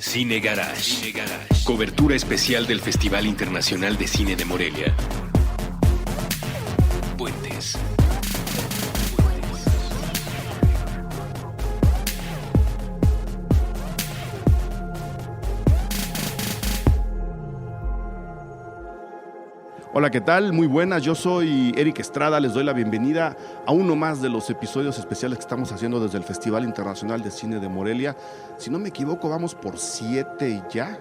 Cine Garage. Cobertura especial del Festival Internacional de Cine de Morelia. Puentes. Hola, ¿qué tal? Muy buenas, yo soy Eric Estrada, les doy la bienvenida a uno más de los episodios especiales que estamos haciendo desde el Festival Internacional de Cine de Morelia. Si no me equivoco, vamos por 7 ya,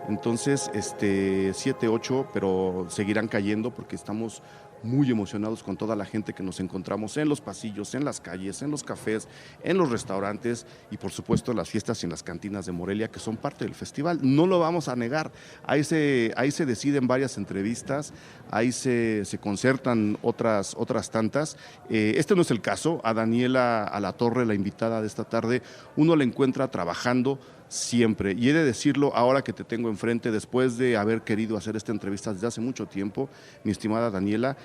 entonces 7, 8, pero seguirán cayendo porque estamos muy emocionados con toda la gente que nos encontramos en los pasillos, en las calles, en los cafés, en los restaurantes y por supuesto en las fiestas y en las cantinas de Morelia que son parte del festival. No lo vamos a negar, ahí se deciden varias entrevistas, ahí se concertan otras tantas. Este no es el caso. A Daniela Alatorre, la invitada de esta tarde, uno la encuentra trabajando siempre, y he de decirlo ahora que te tengo enfrente, después de haber querido hacer esta entrevista desde hace mucho tiempo, mi estimada Daniela.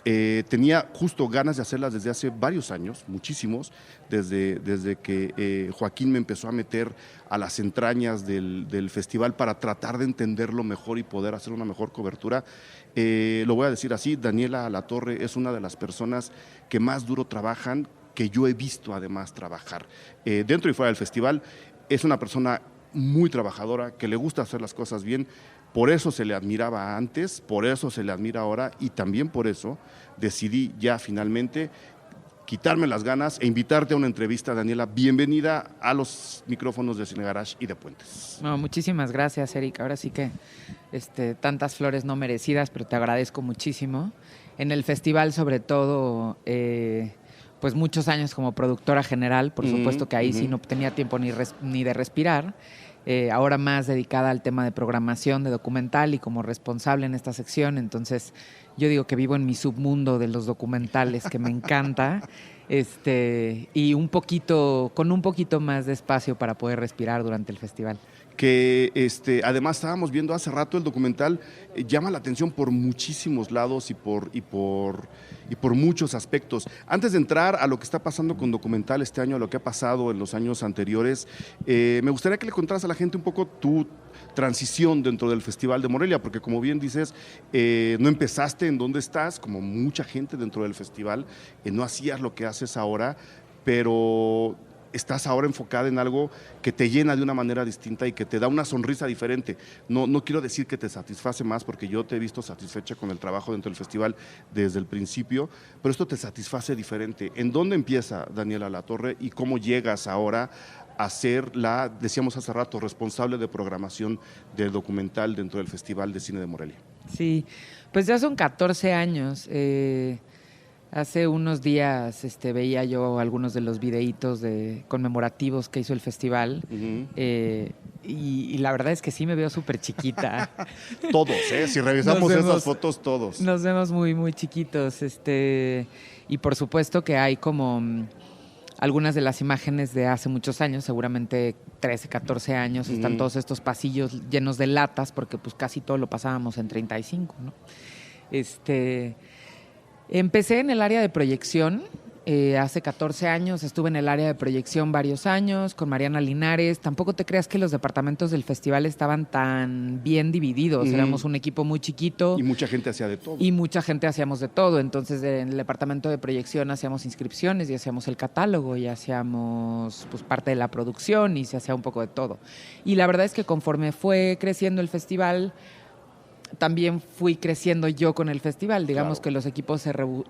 Tenía justo ganas de hacerlas desde hace varios años, muchísimos, desde que Joaquín me empezó a meter a las entrañas del festival para tratar de entenderlo mejor y poder hacer una mejor cobertura. Lo voy a decir así, Daniela Alatorre es una de las personas que más duro trabajan, que yo he visto además trabajar dentro y fuera del festival. Es una persona muy trabajadora, que le gusta hacer las cosas bien. Por eso se le admiraba antes, por eso se le admira ahora, y también por eso decidí ya finalmente quitarme las ganas e invitarte a una entrevista. Daniela, bienvenida a los micrófonos de Cine Garage y de Puentes. No, muchísimas gracias, Eric. Ahora sí que tantas flores no merecidas, pero te agradezco muchísimo. En el festival, sobre todo, pues muchos años como productora general, por supuesto que ahí sí no tenía tiempo ni de respirar. Ahora más dedicada al tema de programación, de documental y como responsable en esta sección. Entonces yo digo que vivo en mi submundo de los documentales, que me encanta, y con un poquito más de espacio para poder respirar durante el festival. Que además estábamos viendo hace rato el documental, llama la atención por muchísimos lados y por muchos aspectos. Antes de entrar a lo que está pasando con documental este año, a lo que ha pasado en los años anteriores, me gustaría que le contaras a la gente un poco tu transición dentro del Festival de Morelia, porque como bien dices, no empezaste en donde estás, como mucha gente dentro del festival, no hacías lo que haces ahora, pero estás ahora enfocada en algo que te llena de una manera distinta y que te da una sonrisa diferente. No quiero decir que te satisface más, porque yo te he visto satisfecha con el trabajo dentro del festival desde el principio, pero esto te satisface diferente. ¿En dónde empieza Daniela Alatorre y cómo llegas ahora a ser decíamos hace rato, responsable de programación del documental dentro del Festival de Cine de Morelia? Sí, pues ya son 14 años. Hace unos días veía yo algunos de los videitos conmemorativos que hizo el festival, y la verdad es que sí me veo súper chiquita. Todos, si revisamos esas fotos, todos. Nos vemos muy, muy chiquitos. Y por supuesto que hay como algunas de las imágenes de hace muchos años, seguramente 13, 14 años, están todos estos pasillos llenos de latas, porque pues casi todo lo pasábamos en 35, ¿no? Empecé en el área de proyección, hace 14 años, estuve en el área de proyección varios años con Mariana Linares. Tampoco te creas que los departamentos del festival estaban tan bien divididos, éramos un equipo muy chiquito. Y mucha gente hacía de todo. Y mucha gente hacíamos de todo, entonces en el departamento de proyección hacíamos inscripciones y hacíamos el catálogo y hacíamos pues parte de la producción y se hacía un poco de todo. Y la verdad es que conforme fue creciendo el festival, también fui creciendo yo con el festival. Digamos que los equipos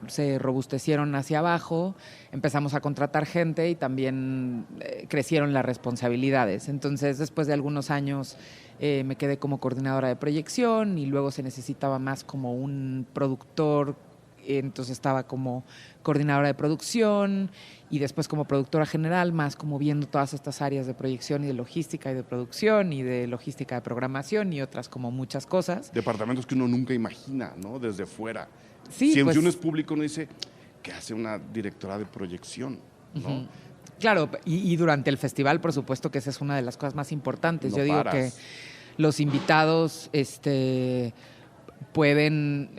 se robustecieron hacia abajo, empezamos a contratar gente y también crecieron las responsabilidades. Entonces, después de algunos años me quedé como coordinadora de proyección y luego se necesitaba más como un productor. Entonces estaba como coordinadora de producción y después como productora general, más como viendo todas estas áreas de proyección y de logística y de producción y de logística de programación y otras como muchas cosas. Departamentos que uno nunca imagina, ¿no? Desde fuera. Sí, si pues, uno es público, uno dice, ¿qué hace una directora de proyección? ¿No? Claro, y durante el festival, por supuesto que esa es una de las cosas más importantes. Yo digo que los invitados pueden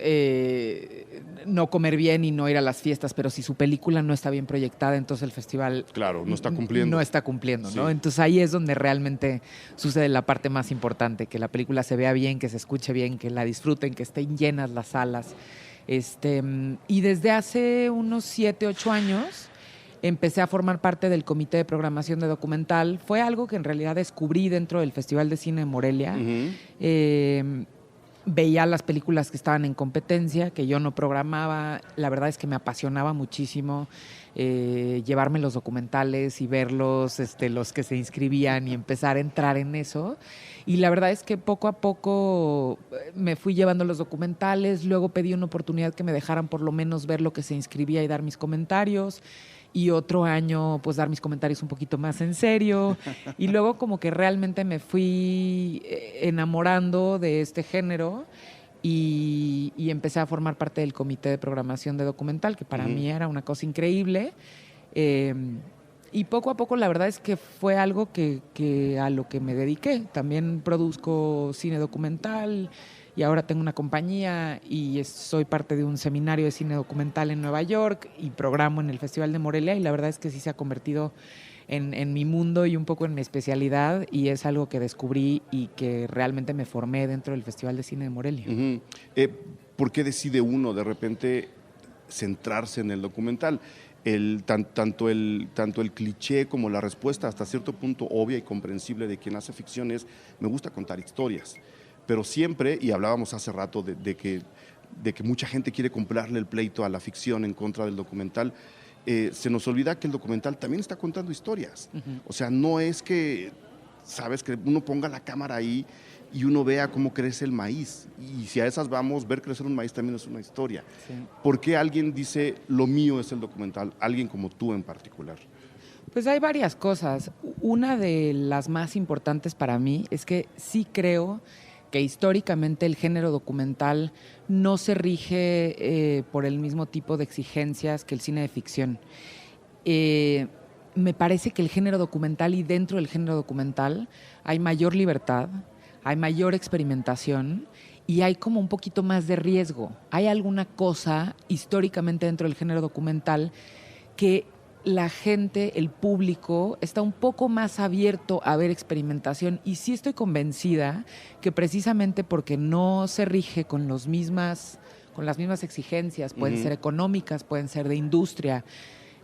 no comer bien y no ir a las fiestas, pero si su película no está bien proyectada, entonces el festival Claro, no está cumpliendo. No está cumpliendo, ¿no? Sí. Entonces ahí es donde realmente sucede la parte más importante, que la película se vea bien, que se escuche bien, que la disfruten, que estén llenas las salas. Y desde hace unos 7, 8 años empecé a formar parte del comité de programación de documental. Fue algo que en realidad descubrí dentro del Festival de Cine de Morelia. Veía las películas que estaban en competencia, que yo no programaba. La verdad es que me apasionaba muchísimo llevarme los documentales y verlos, los que se inscribían y empezar a entrar en eso. Y la verdad es que poco a poco me fui llevando los documentales, luego pedí una oportunidad que me dejaran por lo menos ver lo que se inscribía y dar mis comentarios. Y otro año, pues, dar mis comentarios un poquito más en serio. Y luego como que realmente me fui enamorando de este género y empecé a formar parte del comité de programación de documental, que para mí era una cosa increíble. Y poco a poco la verdad es que fue algo que a lo que me dediqué. También produzco cine documental y ahora tengo una compañía y soy parte de un seminario de cine documental en Nueva York y programo en el Festival de Morelia, y la verdad es que sí se ha convertido en mi mundo y un poco en mi especialidad, y es algo que descubrí y que realmente me formé dentro del Festival de Cine de Morelia. ¿Por qué decide uno de repente centrarse en el documental? Tanto el cliché como la respuesta hasta cierto punto obvia y comprensible de quien hace ficción es: me gusta contar historias. Pero siempre, y hablábamos hace rato de que mucha gente quiere comprarle el pleito a la ficción en contra del documental, se nos olvida que el documental también está contando historias. O sea, no es que, sabes, que uno ponga la cámara ahí y uno vea cómo crece el maíz. Y si a esas vamos, ver crecer un maíz también es una historia. Sí. ¿Por qué alguien dice, lo mío es el documental? Alguien como tú en particular. Pues hay varias cosas. Una de las más importantes para mí es que sí creo que históricamente el género documental no se rige por el mismo tipo de exigencias que el cine de ficción. Me parece que el género documental, y dentro del género documental hay mayor libertad, hay mayor experimentación y hay como un poquito más de riesgo. Hay alguna cosa históricamente dentro del género documental que la gente, el público, está un poco más abierto a ver experimentación, y sí estoy convencida que precisamente porque no se rige con las mismas exigencias, pueden ser económicas, pueden ser de industria,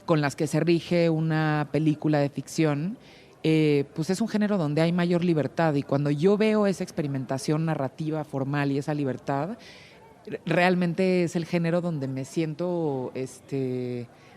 con las que se rige una película de ficción, pues es un género donde hay mayor libertad, y cuando yo veo esa experimentación narrativa formal y esa libertad, realmente es el género donde me siento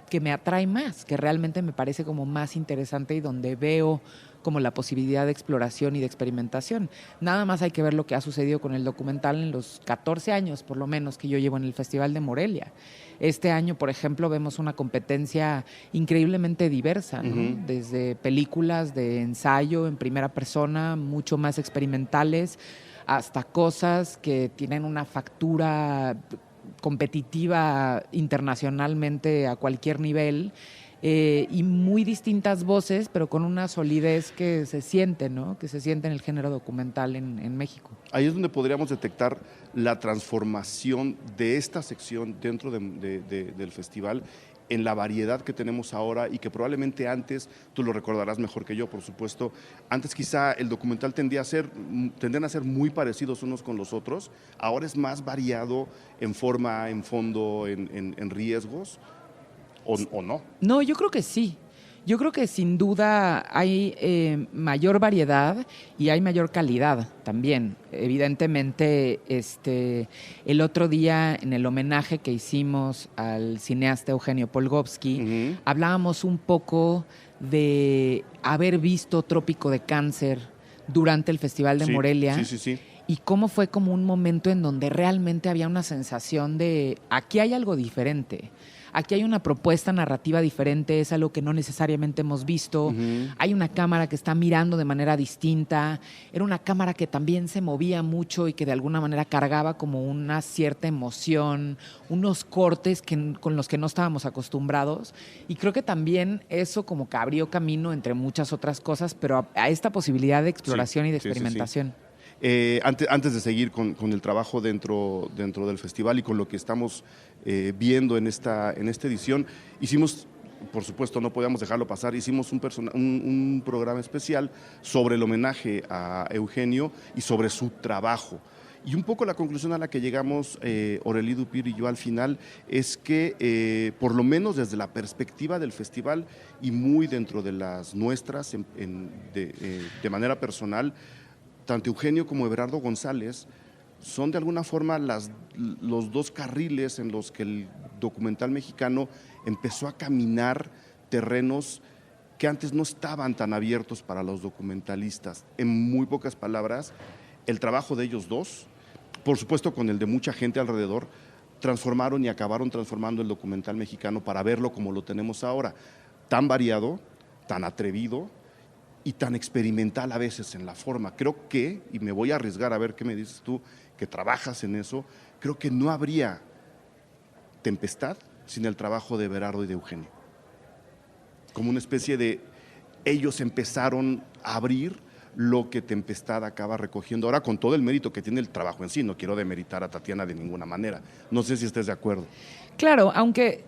que me atrae más, que realmente me parece como más interesante y donde veo como la posibilidad de exploración y de experimentación. Nada más hay que ver lo que ha sucedido con el documental en los 14 años, por lo menos, que yo llevo en el Festival de Morelia. Este año, por ejemplo, vemos una competencia increíblemente diversa, ¿no? Desde películas de ensayo en primera persona, mucho más experimentales, hasta cosas que tienen una factura competitiva internacionalmente a cualquier nivel, y muy distintas voces, pero con una solidez que se siente, ¿no? Que se siente en el género documental en México. Ahí es donde podríamos detectar la transformación de esta sección dentro del festival en la variedad que tenemos ahora, y que probablemente antes, tú lo recordarás mejor que yo, por supuesto, antes quizá el documental tendían a ser muy parecidos unos con los otros. Ahora es más variado en forma, en fondo, en riesgos, o no. No, yo creo que sí. Yo creo que sin duda hay mayor variedad y hay mayor calidad también. Evidentemente, el otro día en el homenaje que hicimos al cineasta Eugenio Polgovsky, hablábamos un poco de haber visto Trópico de Cáncer durante el Festival de Morelia. Sí. Y cómo fue como un momento en donde realmente había una sensación de aquí hay algo diferente. Aquí hay una propuesta narrativa diferente, es algo que no necesariamente hemos visto. Hay una cámara que está mirando de manera distinta. Era una cámara que también se movía mucho y que de alguna manera cargaba como una cierta emoción, unos cortes con los que no estábamos acostumbrados. Y creo que también eso como que abrió camino, entre muchas otras cosas, pero a esta posibilidad de exploración y de experimentación. Antes de seguir con el trabajo dentro del festival y con lo que estamos viendo en esta edición, hicimos, por supuesto no podíamos dejarlo pasar, hicimos un programa especial sobre el homenaje a Eugenio y sobre su trabajo. Y un poco la conclusión a la que llegamos, Aurélie Dupir y yo al final, es que por lo menos desde la perspectiva del festival y muy dentro de las nuestras, de manera personal, tanto Eugenio como Everardo González son de alguna forma los dos carriles en los que el documental mexicano empezó a caminar terrenos que antes no estaban tan abiertos para los documentalistas. En muy pocas palabras, el trabajo de ellos dos, por supuesto con el de mucha gente alrededor, transformaron y acabaron transformando el documental mexicano para verlo como lo tenemos ahora, tan variado, tan atrevido y tan experimental a veces en la forma. Creo que, y me voy a arriesgar a ver qué me dices tú, que trabajas en eso, creo que no habría Tempestad sin el trabajo de Everardo y de Eugenio. Como una especie de, ellos empezaron a abrir lo que Tempestad acaba recogiendo ahora con todo el mérito que tiene el trabajo en sí. No quiero demeritar a Tatiana de ninguna manera. No sé si estés de acuerdo. Claro, aunque,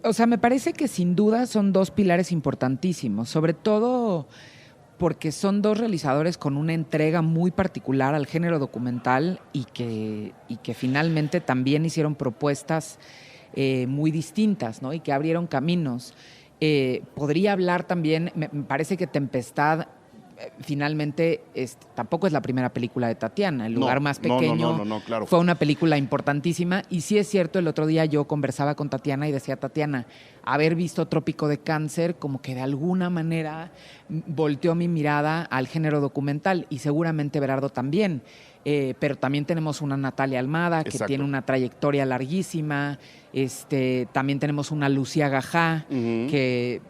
o sea, me parece que sin duda son dos pilares importantísimos, sobre todo porque son dos realizadores con una entrega muy particular al género documental y que finalmente también hicieron propuestas muy distintas, ¿no? Y que abrieron caminos. Podría hablar también, me parece que Tempestad finalmente tampoco es la primera película de Tatiana. El lugar más pequeño claro. Fue una película importantísima. Y sí es cierto, el otro día yo conversaba con Tatiana y decía, Tatiana, haber visto Trópico de Cáncer como que de alguna manera volteó mi mirada al género documental, y seguramente Everardo también. Pero también tenemos una Natalia Almada, que Exacto. tiene una trayectoria larguísima. También tenemos una Lucía Gajá, que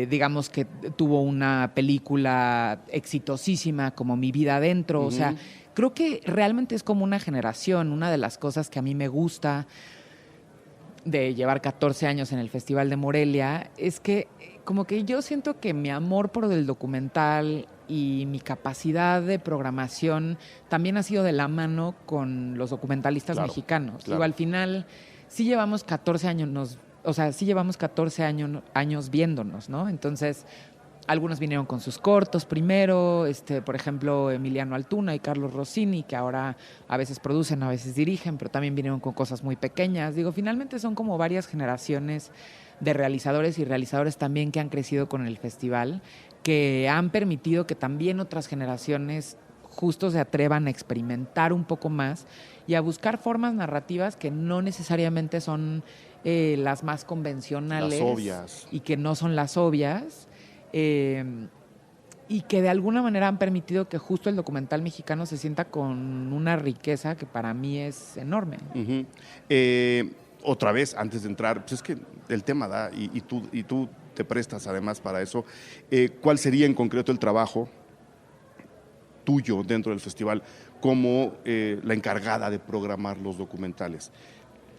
digamos que tuvo una película exitosísima como Mi vida adentro. O sea, creo que realmente es como una generación. Una de las cosas que a mí me gusta de llevar 14 años en el Festival de Morelia es que como que yo siento que mi amor por el documental y mi capacidad de programación también ha sido de la mano con los documentalistas mexicanos. Claro. Digo, al final sí llevamos 14 años, años viéndonos, ¿no? Entonces, algunos vinieron con sus cortos primero, por ejemplo, Emiliano Altuna y Carlos Rossini, que ahora a veces producen, a veces dirigen, pero también vinieron con cosas muy pequeñas. Digo, finalmente son como varias generaciones de realizadores y realizadores también que han crecido con el festival, que han permitido que también otras generaciones justo se atrevan a experimentar un poco más y a buscar formas narrativas que no necesariamente son las más convencionales, las obvias, y que no son las obvias, y que de alguna manera han permitido que justo el documental mexicano se sienta con una riqueza que para mí es enorme. Otra vez, antes de entrar, pues es que el tema da, y tú te prestas además para eso. ¿Cuál sería en concreto el trabajo tuyo dentro del festival como la encargada de programar los documentales?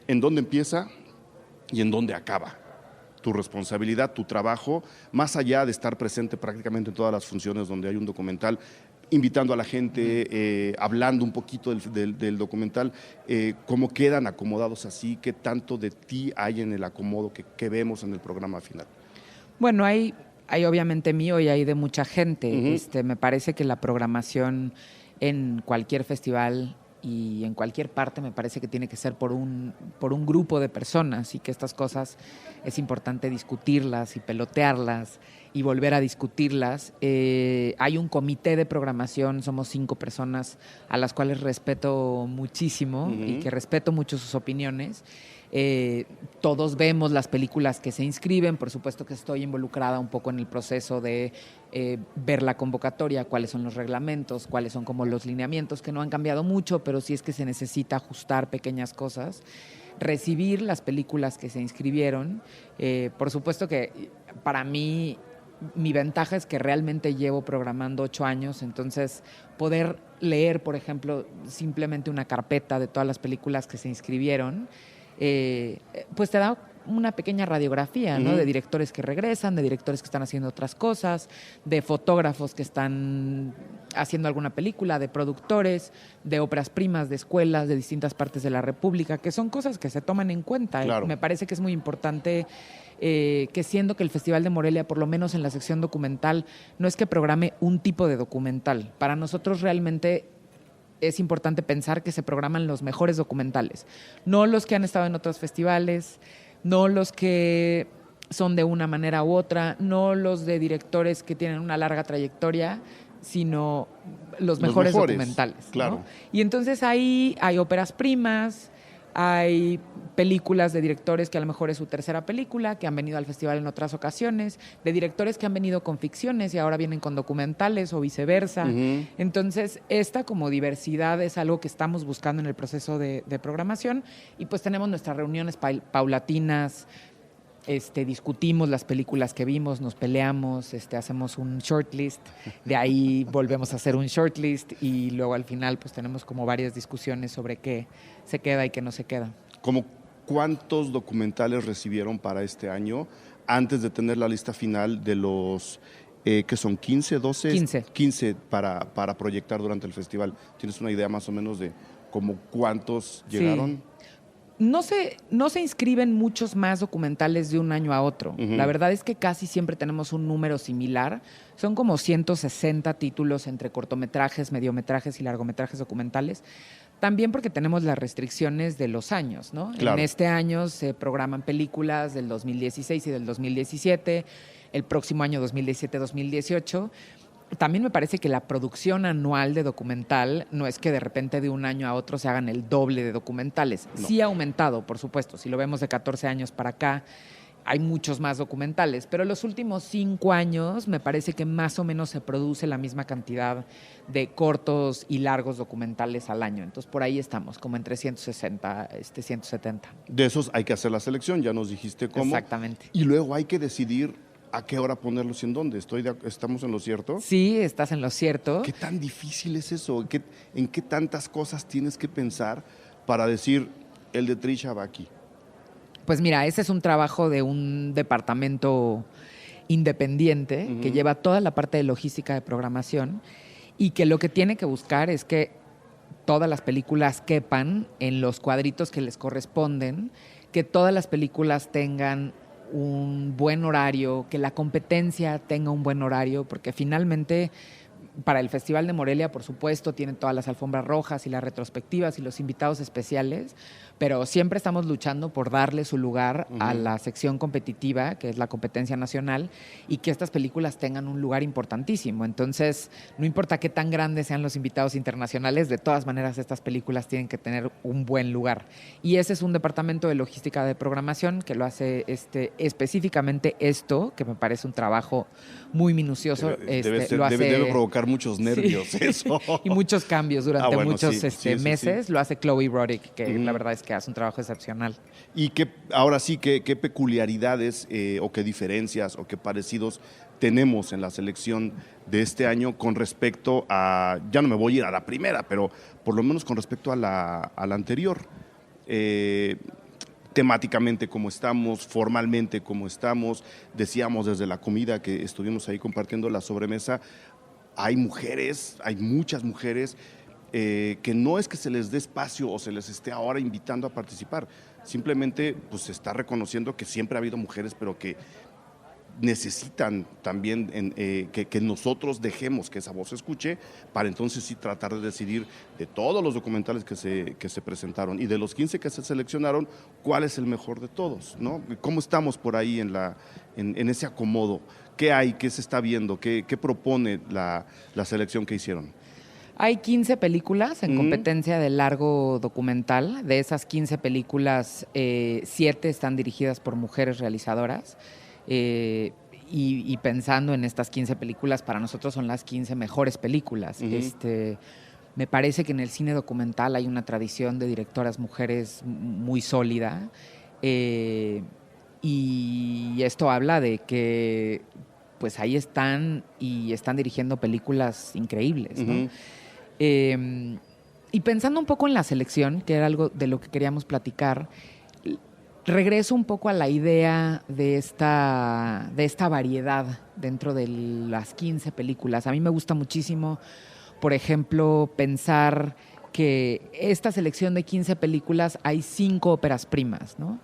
¿En dónde empieza y en dónde acaba tu responsabilidad, tu trabajo, más allá de estar presente prácticamente en todas las funciones donde hay un documental, invitando a la gente, hablando un poquito del documental, cómo quedan acomodados así, qué tanto de ti hay en el acomodo que vemos en el programa final? Bueno, hay obviamente mío y hay de mucha gente. Me parece que la programación en cualquier festival y en cualquier parte me parece que tiene que ser por un grupo de personas, y que estas cosas es importante discutirlas y pelotearlas y volver a discutirlas. Hay un comité de programación, somos 5 personas a las cuales respeto muchísimo y que respeto mucho sus opiniones. Todos vemos las películas que se inscriben. Por supuesto que estoy involucrada un poco en el proceso de ver la convocatoria, cuáles son los reglamentos, cuáles son como los lineamientos, que no han cambiado mucho, pero sí es que se necesita ajustar pequeñas cosas. Recibir las películas que se inscribieron. Por supuesto que para mí mi ventaja es que realmente llevo programando 8 años, entonces poder leer, por ejemplo, simplemente una carpeta de todas las películas que se inscribieron, pues te da una pequeña radiografía, ¿no? De directores que regresan, de directores que están haciendo otras cosas, de fotógrafos que están haciendo alguna película, de productores, de óperas primas, de escuelas, de distintas partes de la República, que son cosas que se toman en cuenta. Claro. Me parece que es muy importante que siendo que el Festival de Morelia, por lo menos en la sección documental, no es que programe un tipo de documental. Para nosotros realmente es importante pensar que se programan los mejores documentales, no los que han estado en otros festivales, no los que son de una manera u otra, no los de directores que tienen una larga trayectoria, sino los mejores documentales. Claro. ¿No? Y entonces ahí hay óperas primas, hay películas de directores que a lo mejor es su tercera película, que han venido al festival en otras ocasiones, de directores que han venido con ficciones y ahora vienen con documentales o viceversa. Entonces, esta como diversidad es algo que estamos buscando en el proceso de programación y pues tenemos nuestras reuniones paulatinas, discutimos las películas que vimos, nos peleamos, hacemos un shortlist, de ahí volvemos a hacer un shortlist y luego al final pues tenemos como varias discusiones sobre qué se queda y qué no se queda. ¿Cómo cuántos documentales recibieron para este año antes de tener la lista final de los que son 15, 12? 15 para proyectar durante el festival? ¿Tienes una idea más o menos de cómo cuántos llegaron? Sí. No se inscriben muchos más documentales de un año a otro. La verdad es que casi siempre tenemos un número similar. Son como 160 títulos entre cortometrajes, mediometrajes y largometrajes documentales. También porque tenemos las restricciones de los años, ¿no? Claro. En este año se programan películas del 2016 y del 2017, el próximo año 2017-2018. También me parece que la producción anual de documental no es que de repente de un año a otro se hagan el doble de documentales. No. Sí ha aumentado, por supuesto. Si lo vemos de 14 años para acá, hay muchos más documentales. Pero los últimos 5 años me parece que más o menos se produce la misma cantidad de cortos y largos documentales al año. Entonces, por ahí estamos, como entre 160, 170. De esos hay que hacer la selección, ya nos dijiste cómo. Exactamente. Y luego hay que decidir a qué hora ponerlos y en dónde. ¿Estamos en lo cierto? Sí, estás en lo cierto. ¿Qué tan difícil es eso? ¿En qué tantas cosas tienes que pensar para decir el de Trisha va aquí? Pues mira, ese es un trabajo de un departamento independiente que lleva toda la parte de logística de programación y que lo que tiene que buscar es que todas las películas quepan en los cuadritos que les corresponden, que todas las películas tengan un buen horario, que la competencia tenga un buen horario, porque finalmente para el Festival de Morelia, por supuesto, tienen todas las alfombras rojas y las retrospectivas y los invitados especiales, pero siempre estamos luchando por darle su lugar a la sección competitiva, que es la competencia nacional, y que estas películas tengan un lugar importantísimo. Entonces, no importa qué tan grandes sean los invitados internacionales, de todas maneras estas películas tienen que tener un buen lugar. Y ese es un departamento de logística de programación que lo hace específicamente esto, que me parece un trabajo muy minucioso. Debe provocar muchos nervios, sí. Eso. Y muchos cambios durante muchos meses. Sí. Lo hace Chloe Roddick, que la verdad es que hace un trabajo excepcional. Y ahora sí, ¿qué peculiaridades o qué diferencias o qué parecidos tenemos en la selección de este año con respecto a, ya no me voy a ir a la primera, pero por lo menos con respecto a la anterior? Temáticamente cómo estamos, formalmente cómo estamos. Decíamos desde la comida que estuvimos ahí compartiendo la sobremesa, hay muchas mujeres que no es que se les dé espacio o se les esté ahora invitando a participar, simplemente pues se está reconociendo que siempre ha habido mujeres, pero que necesitan también que nosotros dejemos que esa voz se escuche para entonces sí tratar de decidir de todos los documentales que se presentaron y de los 15 que se seleccionaron, cuál es el mejor de todos, ¿no? ¿Cómo estamos por ahí en ese acomodo? ¿Qué hay? ¿Qué se está viendo? ¿Qué propone la selección que hicieron? Hay 15 películas en competencia de largo documental. De esas 15 películas, 7 están dirigidas por mujeres realizadoras. Y pensando en estas 15 películas, para nosotros son las 15 mejores películas. Me parece que en el cine documental hay una tradición de directoras mujeres muy sólida. Y esto habla de que pues ahí están y están dirigiendo películas increíbles, ¿no? Y pensando un poco en la selección, que era algo de lo que queríamos platicar, regreso un poco a la idea de esta variedad dentro de las 15 películas. A mí me gusta muchísimo, por ejemplo, pensar que esta selección de 15 películas hay 5 óperas primas, ¿no?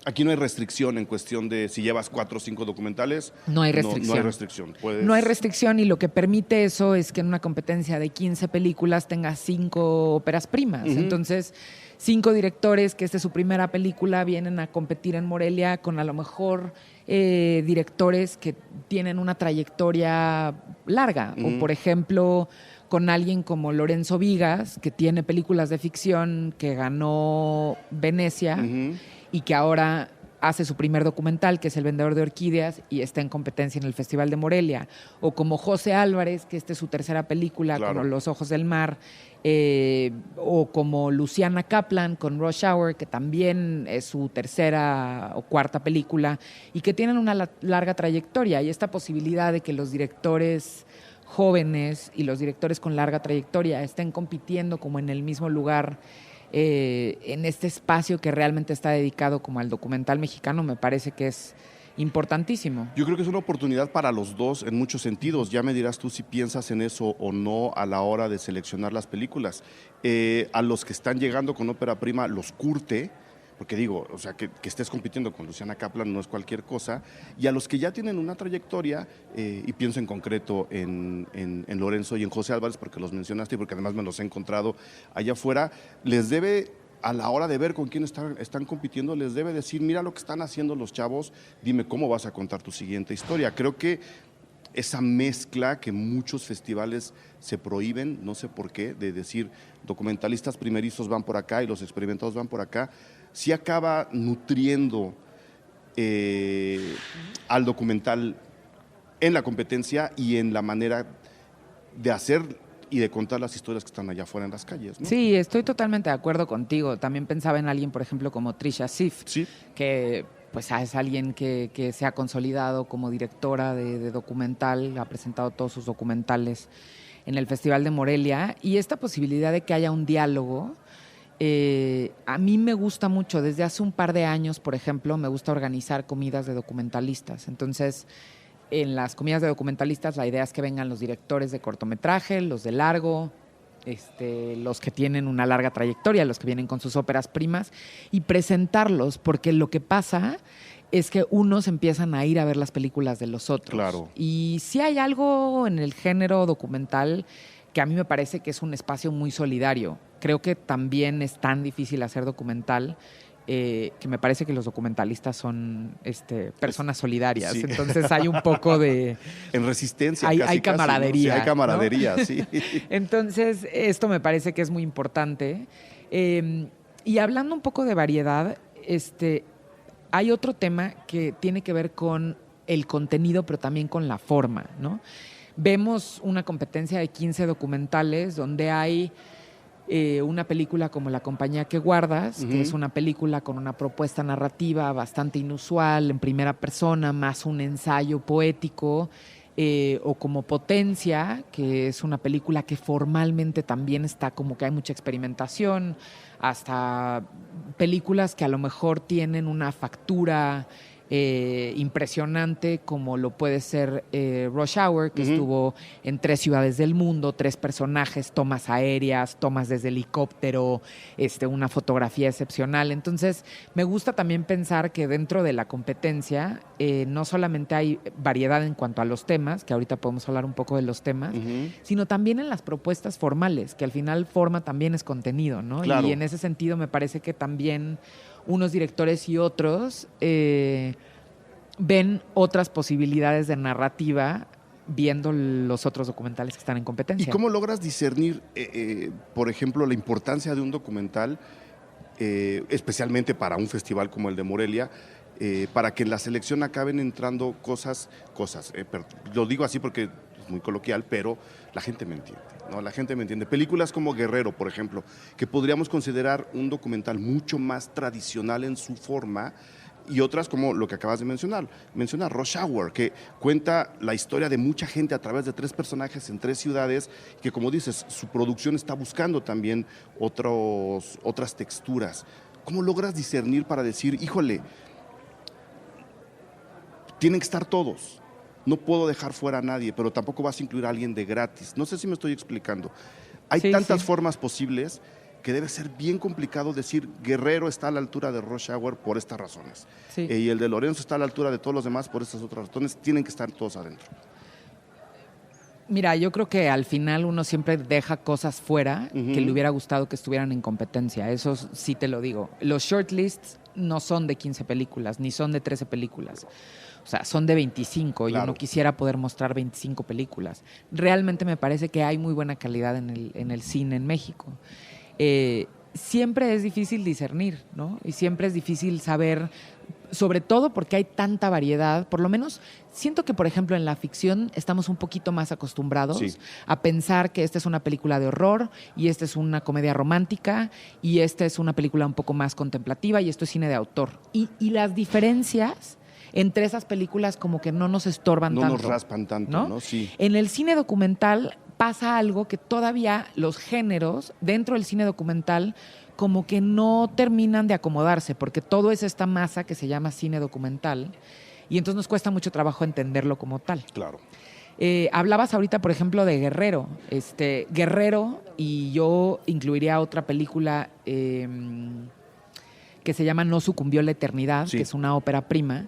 Aquí no hay restricción en cuestión de si llevas 4 o 5 documentales. No hay restricción. No hay restricción. No hay restricción, y lo que permite eso es que en una competencia de 15 películas tengas 5 óperas primas. Uh-huh. Entonces, 5 directores que esta es su primera película vienen a competir en Morelia con a lo mejor directores que tienen una trayectoria larga. Uh-huh. O, por ejemplo, con alguien como Lorenzo Vigas, que tiene películas de ficción, que ganó Venecia. Uh-huh. Y que ahora hace su primer documental, que es El vendedor de orquídeas, y está en competencia en el Festival de Morelia. O como José Álvarez, que esta es su tercera película, claro, como Los ojos del mar. O como Luciana Kaplan con Rush Hour, que también es su tercera o cuarta película, y que tienen una larga trayectoria. Y esta posibilidad de que los directores jóvenes y los directores con larga trayectoria estén compitiendo como en el mismo lugar, en este espacio que realmente está dedicado como al documental mexicano, me parece que es importantísimo. Yo creo que es una oportunidad para los dos en muchos sentidos. Ya me dirás tú si piensas en eso o no a la hora de seleccionar las películas. A los que están llegando con ópera prima los curte, porque digo, o sea, que estés compitiendo con Luciana Kaplan no es cualquier cosa, y a los que ya tienen una trayectoria, y pienso en concreto en Lorenzo y en José Álvarez, porque los mencionaste y porque además me los he encontrado allá afuera, les debe, a la hora de ver con quién están compitiendo, les debe decir, mira lo que están haciendo los chavos, dime cómo vas a contar tu siguiente historia. Creo que esa mezcla que muchos festivales se prohíben, no sé por qué, de decir documentalistas primerizos van por acá y los experimentados van por acá, sí acaba nutriendo al documental en la competencia y en la manera de hacer y de contar las historias que están allá afuera en las calles, ¿no? Sí, estoy totalmente de acuerdo contigo. También pensaba en alguien, por ejemplo, como Trisha Sif, sí, que pues es alguien que se ha consolidado como directora de documental, ha presentado todos sus documentales en el Festival de Morelia, y esta posibilidad de que haya un diálogo, a mí me gusta mucho. Desde hace un par de años, por ejemplo, me gusta organizar comidas de documentalistas. Entonces, en las comidas de documentalistas, la idea es que vengan los directores de cortometraje, los de largo, los que tienen una larga trayectoria, los que vienen con sus óperas primas, y presentarlos, porque lo que pasa es que unos empiezan a ir a ver las películas de los otros. Claro. Y sí hay algo en el género documental que a mí me parece que es un espacio muy solidario. Creo que también es tan difícil hacer documental, que me parece que los documentalistas son personas solidarias. Sí. Entonces hay un poco de... En resistencia. Hay camaradería. ¿No? Sí, hay camaradería, ¿no? Sí. Entonces esto me parece que es muy importante. Y hablando un poco de variedad, hay otro tema que tiene que ver con el contenido, pero también con la forma, ¿no? Vemos una competencia de 15 documentales donde hay una película como La compañía que guardas, que es una película con una propuesta narrativa bastante inusual, en primera persona, más un ensayo poético, o como Potencia, que es una película que formalmente también está como que hay mucha experimentación, hasta películas que a lo mejor tienen una factura impresionante, como lo puede ser Rush Hour, que estuvo en 3 ciudades del mundo, 3 personajes, tomas aéreas, tomas desde helicóptero, una fotografía excepcional. Entonces, me gusta también pensar que dentro de la competencia no solamente hay variedad en cuanto a los temas, que ahorita podemos hablar un poco de los temas, sino también en las propuestas formales, que al final forma también es contenido, ¿no? Claro. Y en ese sentido me parece que también unos directores y otros ven otras posibilidades de narrativa viendo los otros documentales que están en competencia. ¿Y cómo logras discernir, por ejemplo, la importancia de un documental, especialmente para un festival como el de Morelia, para que en la selección acaben entrando cosas, lo digo así porque es muy coloquial, pero la gente me entiende, ¿no? La gente me entiende. Películas como Guerrero, por ejemplo, que podríamos considerar un documental mucho más tradicional en su forma, y otras como lo que acabas de mencionar Rush Hour, que cuenta la historia de mucha gente a través de 3 personajes en 3 ciudades, que como dices, su producción está buscando también otras texturas. ¿Cómo logras discernir para decir, híjole, tienen que estar todos? No puedo dejar fuera a nadie, pero tampoco vas a incluir a alguien de gratis. No sé si me estoy explicando. Hay tantas formas posibles que debe ser bien complicado decir Guerrero está a la altura de Rush Hour por estas razones. Sí. Y el de Lorenzo está a la altura de todos los demás por estas otras razones. Tienen que estar todos adentro. Mira, yo creo que al final uno siempre deja cosas fuera que le hubiera gustado que estuvieran en competencia. Eso sí te lo digo. Los shortlists no son de 15 películas, ni son de 13 películas. O sea, son de 25. Claro. Yo no quisiera poder mostrar 25 películas. Realmente me parece que hay muy buena calidad en el cine en México. Siempre es difícil discernir, ¿no? Y siempre es difícil saber, sobre todo porque hay tanta variedad. Por lo menos siento que, por ejemplo, en la ficción estamos un poquito más acostumbrados a pensar que esta es una película de horror y esta es una comedia romántica y esta es una película un poco más contemplativa y esto es cine de autor. Y las diferencias entre esas películas como que no nos estorban tanto. No nos raspan tanto, ¿no? Sí. En el cine documental pasa algo que todavía los géneros dentro del cine documental como que no terminan de acomodarse, porque todo es esta masa que se llama cine documental y entonces nos cuesta mucho trabajo entenderlo como tal. Claro. Hablabas ahorita, por ejemplo, de Guerrero. Guerrero, y yo incluiría otra película que se llama No sucumbió la eternidad, que es una ópera prima.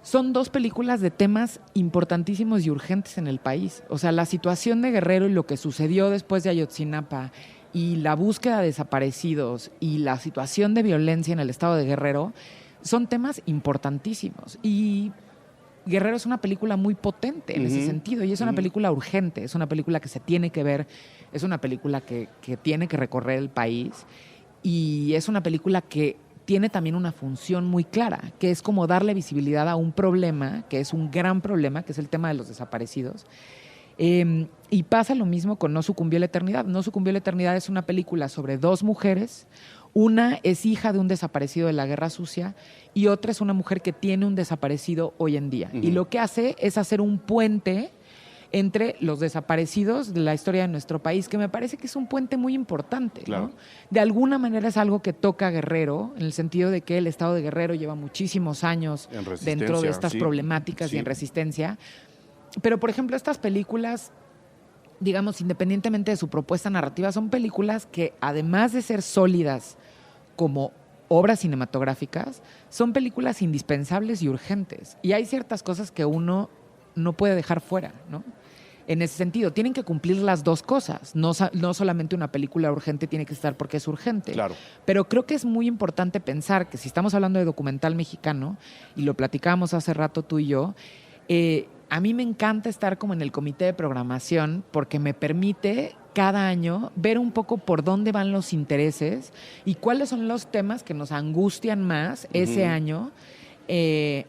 Son dos películas de temas importantísimos y urgentes en el país. O sea, la situación de Guerrero y lo que sucedió después de Ayotzinapa y la búsqueda de desaparecidos y la situación de violencia en el estado de Guerrero son temas importantísimos. Y Guerrero es una película muy potente en ese sentido y es una película urgente, es una película que se tiene que ver, es una película que tiene que recorrer el país y es una película que tiene también una función muy clara, que es como darle visibilidad a un problema, que es un gran problema, que es el tema de los desaparecidos. Y pasa lo mismo con No sucumbió la eternidad. No sucumbió la eternidad es una película sobre dos mujeres. Una es hija de un desaparecido de la Guerra Sucia y otra es una mujer que tiene un desaparecido hoy en día. Y lo que hace es hacer un puente entre los desaparecidos de la historia de nuestro país, que me parece que es un puente muy importante. Claro. ¿No? De alguna manera es algo que toca a Guerrero, en el sentido de que el estado de Guerrero lleva muchísimos años dentro de estas problemáticas y en resistencia. Pero, por ejemplo, estas películas, digamos, independientemente de su propuesta narrativa, son películas que, además de ser sólidas como obras cinematográficas, son películas indispensables y urgentes. Y hay ciertas cosas que uno no puede dejar fuera, ¿no? En ese sentido, tienen que cumplir las dos cosas. No solamente una película urgente tiene que estar porque es urgente. Claro. Pero creo que es muy importante pensar que si estamos hablando de documental mexicano, y lo platicábamos hace rato tú y yo, a mí me encanta estar como en el comité de programación porque me permite cada año ver un poco por dónde van los intereses y cuáles son los temas que nos angustian más ese año.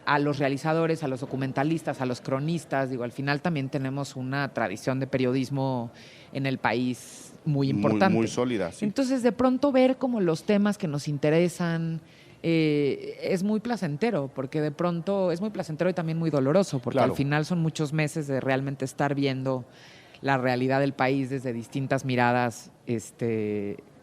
A los realizadores, a los documentalistas, a los cronistas. Digo, al final también tenemos una tradición de periodismo en el país muy importante. Muy sólida, sí. Entonces, de pronto ver como los temas que nos interesan es muy placentero, porque de pronto es muy placentero y también muy doloroso, porque al final son muchos meses de realmente estar viendo la realidad del país desde distintas miradas,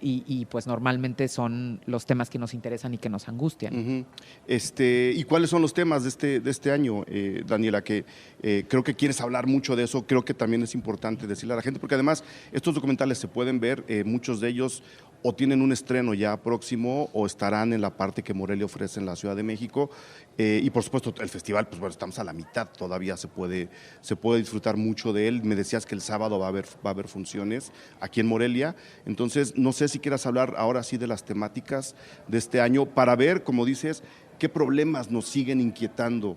y pues normalmente son los temas que nos interesan y que nos angustian. ¿Y cuáles son los temas de este año, Daniela? Que creo que quieres hablar mucho de eso, creo que también es importante decirle a la gente, porque además estos documentales se pueden ver, muchos de ellos o tienen un estreno ya próximo o estarán en la parte que Morelia ofrece en la Ciudad de México. Y por supuesto el festival, pues bueno, estamos a la mitad, todavía se puede disfrutar mucho de él. Me decías que el sábado va a haber funciones aquí en Morelia, entonces no sé si quieras hablar ahora sí de las temáticas de este año para ver, como dices, qué problemas nos siguen inquietando,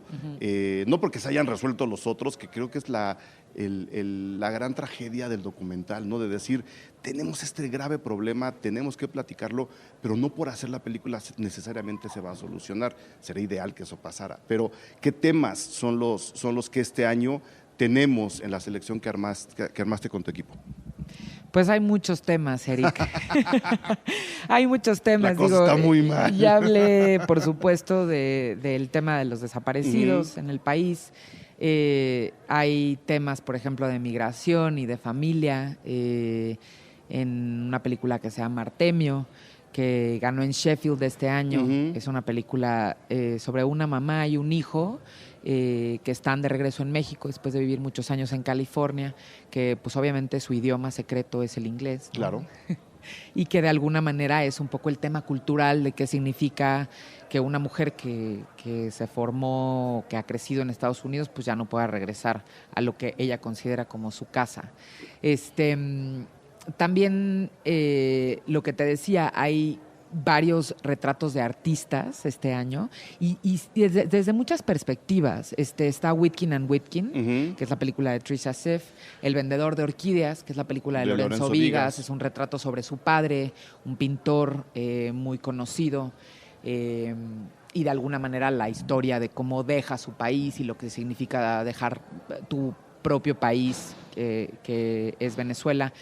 no porque se hayan resuelto los otros, que creo que es la gran tragedia del documental, ¿no? De decir, tenemos este grave problema, tenemos que platicarlo, pero no por hacer la película necesariamente se va a solucionar. Sería ideal que eso pasara. Pero, ¿qué temas son los que este año tenemos en la selección que armaste con tu equipo? Pues hay muchos temas, Eric. Hay muchos temas. La cosa está muy mal. Ya hablé, por supuesto, del tema de los desaparecidos en el país. Hay temas, por ejemplo, de migración y de familia, en una película que se llama Artemio, que ganó en Sheffield este año. Es una película sobre una mamá y un hijo que están de regreso en México después de vivir muchos años en California, que pues obviamente su idioma secreto es el inglés, ¿no? Claro. Y que de alguna manera es un poco el tema cultural de qué significa que una mujer que se formó, que ha crecido en Estados Unidos, pues ya no pueda regresar a lo que ella considera como su casa. También lo que te decía, hay varios retratos de artistas este año y desde muchas perspectivas. Está Witkin and Witkin, que es la película de Trisha Siff, El vendedor de orquídeas, que es la película de Lorenzo Vigas, es un retrato sobre su padre, un pintor muy conocido, y de alguna manera la historia de cómo deja su país y lo que significa dejar tu propio país, que es Venezuela,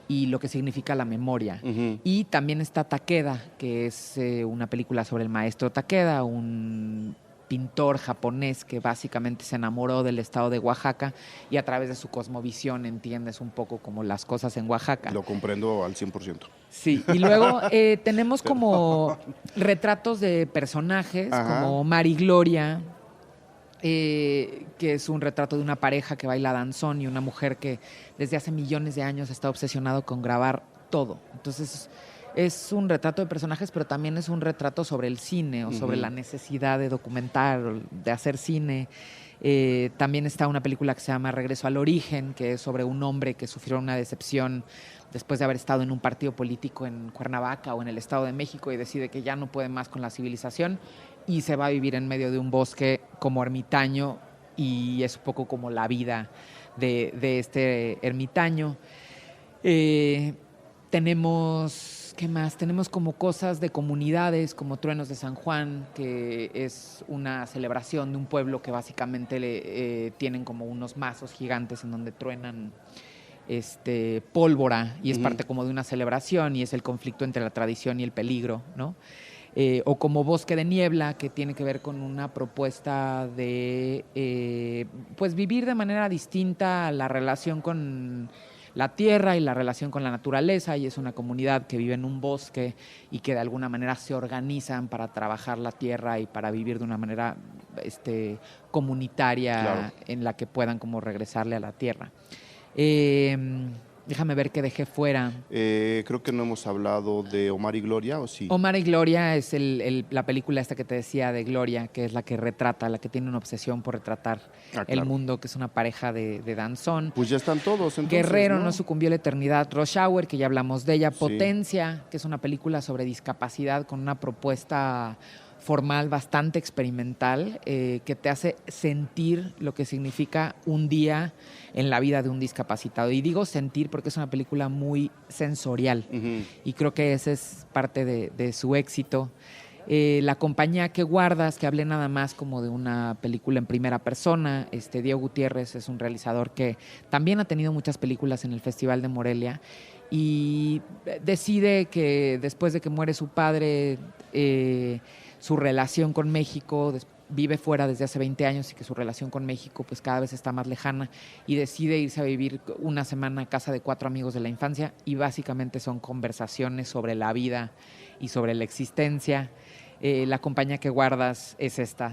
y lo que significa la memoria. Y también está Takeda, que es una película sobre el maestro Takeda, un pintor japonés que básicamente se enamoró del estado de Oaxaca y a través de su cosmovisión entiendes un poco como las cosas en Oaxaca. Lo comprendo al 100%. Sí, y luego tenemos como retratos de personajes, como Mari Gloria, que es un retrato de una pareja que baila danzón y una mujer que desde hace millones de años está obsesionado con grabar todo. Entonces es un retrato de personajes, pero también es un retrato sobre el cine o sobre la necesidad de documentar, de hacer cine. También está una película que se llama Regreso al Origen, que es sobre un hombre que sufrió una decepción después de haber estado en un partido político en Cuernavaca o en el Estado de México y decide que ya no puede más con la civilización y se va a vivir en medio de un bosque como ermitaño, y es un poco como la vida de este ermitaño. Tenemos, ¿qué más? Tenemos como cosas de comunidades, como Truenos de San Juan, que es una celebración de un pueblo que básicamente tienen como unos mazos gigantes en donde truenan pólvora, y es parte como de una celebración, y es el conflicto entre la tradición y el peligro, ¿no? O como Bosque de Niebla, que tiene que ver con una propuesta de pues vivir de manera distinta la relación con la tierra y la relación con la naturaleza, y es una comunidad que vive en un bosque y que de alguna manera se organizan para trabajar la tierra y para vivir de una manera comunitaria, claro, en la que puedan como regresarle a la tierra. Déjame ver qué dejé fuera. Creo que no hemos hablado de Omar y Gloria, ¿o sí? Omar y Gloria es la película esta que te decía de Gloria, que es la que retrata, la que tiene una obsesión por retratar el mundo, que es una pareja de danzón. Pues ya están todos, entonces. Guerrero, no sucumbió a la eternidad. Rush Hour, que ya hablamos de ella. Sí. Potencia, que es una película sobre discapacidad con una propuesta formal bastante experimental, que te hace sentir lo que significa un día en la vida de un discapacitado. Y digo sentir porque es una película muy sensorial, y creo que ese es parte de su éxito. La compañía que guardas, que hablé nada más como de una película en primera persona. Diego Gutiérrez es un realizador que también ha tenido muchas películas en el Festival de Morelia, y decide que después de que muere su padre, su relación con México, vive fuera desde hace 20 años, y que su relación con México pues cada vez está más lejana, y decide irse a vivir una semana a casa de 4 amigos de la infancia, y básicamente son conversaciones sobre la vida y sobre la existencia. La compañía que guardas es esta.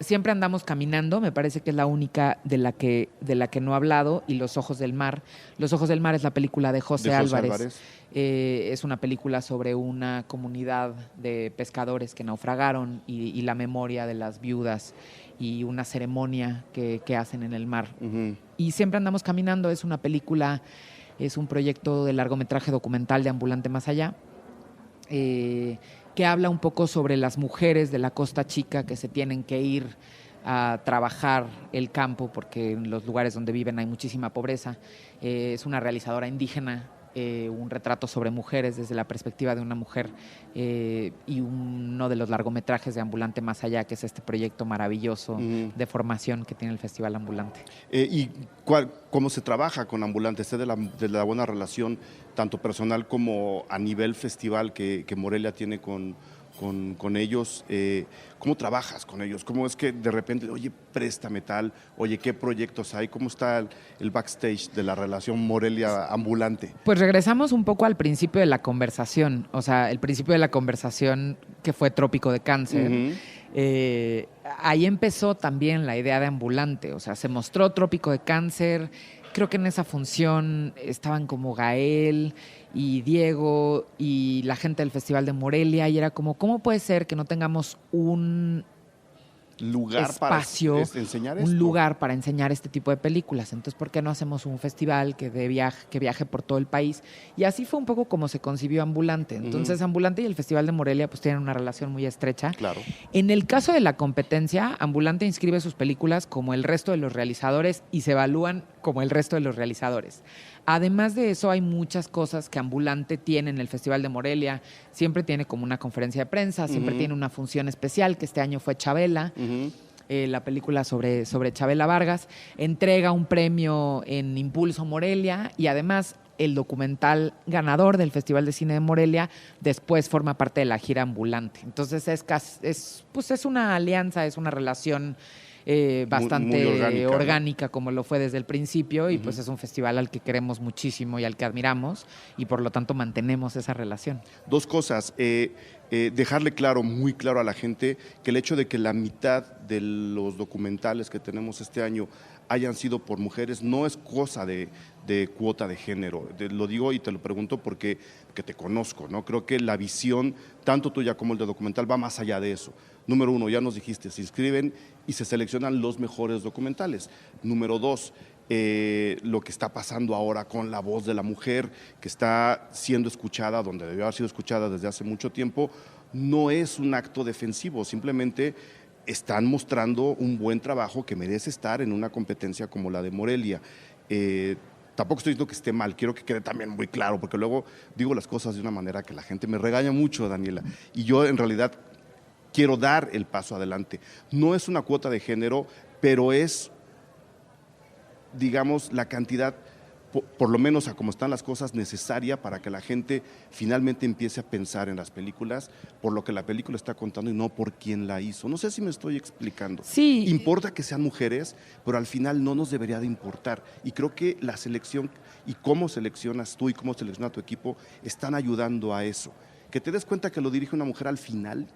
Siempre andamos caminando, me parece que es la única de la que no he hablado, y Los Ojos del Mar. Los Ojos del Mar es la película de José Álvarez. Es una película sobre una comunidad de pescadores que naufragaron, y la memoria de las viudas, y una ceremonia que hacen en el mar. Y Siempre andamos caminando es una película, es un proyecto de largometraje documental de Ambulante Más Allá, que habla un poco sobre las mujeres de la Costa Chica que se tienen que ir a trabajar el campo porque en los lugares donde viven hay muchísima pobreza. Es una realizadora indígena, un retrato sobre mujeres desde la perspectiva de una mujer, y uno de los largometrajes de Ambulante Más Allá, que es este proyecto maravilloso de formación que tiene el Festival Ambulante. ¿Y cómo se trabaja con Ambulante? ¿Sé de la buena relación tanto personal como a nivel festival que Morelia tiene con con ellos. ¿Cómo trabajas con ellos? ¿Cómo es que de repente, oye, préstame tal? Oye, ¿qué proyectos hay? ¿Cómo está el backstage de la relación Morelia-Ambulante? Pues regresamos un poco al principio de la conversación, o sea, el principio de la conversación que fue Trópico de Cáncer. Ahí empezó también la idea de Ambulante, o sea, se mostró Trópico de Cáncer. Creo que en esa función estaban como Gael y Diego y la gente del Festival de Morelia, y era como, ¿cómo puede ser que no tengamos un lugar espacio, para enseñar esto? un lugar para enseñar este tipo de películas? Entonces, ¿por qué no hacemos un festival que viaje por todo el país? Y así fue un poco como se concibió Ambulante. Entonces, Ambulante y el Festival de Morelia pues tienen una relación muy estrecha. Claro. En el caso de la competencia, Ambulante inscribe sus películas como el resto de los realizadores y se evalúan como el resto de los realizadores. Además de eso, hay muchas cosas que Ambulante tiene en el Festival de Morelia. Siempre tiene como una conferencia de prensa, siempre tiene una función especial, que este año fue Chabela, la película sobre Chabela Vargas. Entrega un premio en Impulso Morelia y además el documental ganador del Festival de Cine de Morelia después forma parte de la gira Ambulante. Entonces es una alianza, es una relación bastante muy orgánica, como lo fue desde el principio, y pues es un festival al que queremos muchísimo y al que admiramos, y por lo tanto mantenemos esa relación. Dos cosas. Dejarle claro, muy claro a la gente, que el hecho de que la mitad de los documentales que tenemos este año hayan sido por mujeres no es cosa de cuota de género. Lo digo y te lo pregunto porque te conozco, ¿no? Creo que la visión, tanto tuya como el de documental, va más allá de eso. Número uno, ya nos dijiste, se inscriben y se seleccionan los mejores documentales. Número dos, lo que está pasando ahora con la voz de la mujer, que está siendo escuchada donde debió haber sido escuchada desde hace mucho tiempo, no es un acto defensivo, simplemente están mostrando un buen trabajo que merece estar en una competencia como la de Morelia. Tampoco estoy diciendo que esté mal, quiero que quede también muy claro, porque luego digo las cosas de una manera que la gente me regaña mucho, Daniela, y yo en realidad quiero dar el paso adelante. No es una cuota de género, pero es, digamos, la cantidad, por lo menos a como están las cosas, necesaria para que la gente finalmente empiece a pensar en las películas por lo que la película está contando y no por quién la hizo. No sé si me estoy explicando. Sí. Importa que sean mujeres, pero al final no nos debería de importar. Y creo que la selección y cómo seleccionas tú y cómo selecciona tu equipo están ayudando a eso. Que te des cuenta que lo dirige una mujer al final,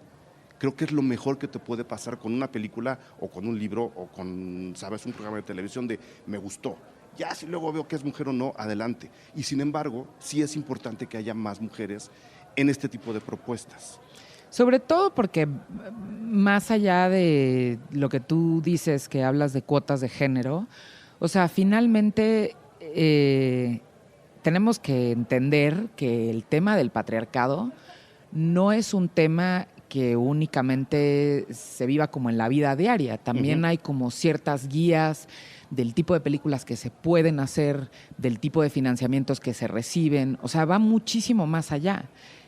creo que es lo mejor que te puede pasar con una película o con un libro o con, sabes, un programa de televisión de me gustó. Ya si luego veo que es mujer o no, adelante. Y sin embargo, sí es importante que haya más mujeres en este tipo de propuestas. Sobre todo porque más allá de lo que tú dices, que hablas de cuotas de género, o sea, finalmente tenemos que entender que el tema del patriarcado no es un tema que únicamente se viva como en la vida diaria. También hay como ciertas guías del tipo de películas que se pueden hacer, del tipo de financiamientos que se reciben. O sea, va muchísimo más allá.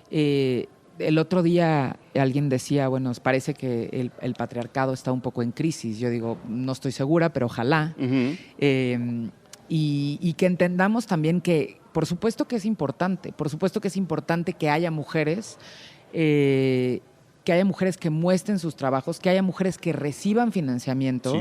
El otro día alguien decía, bueno, parece que el patriarcado está un poco en crisis. Yo digo, no estoy segura, pero ojalá. Y que entendamos también que, por supuesto que es importante que haya mujeres, que muestren sus trabajos, que haya mujeres que reciban financiamiento,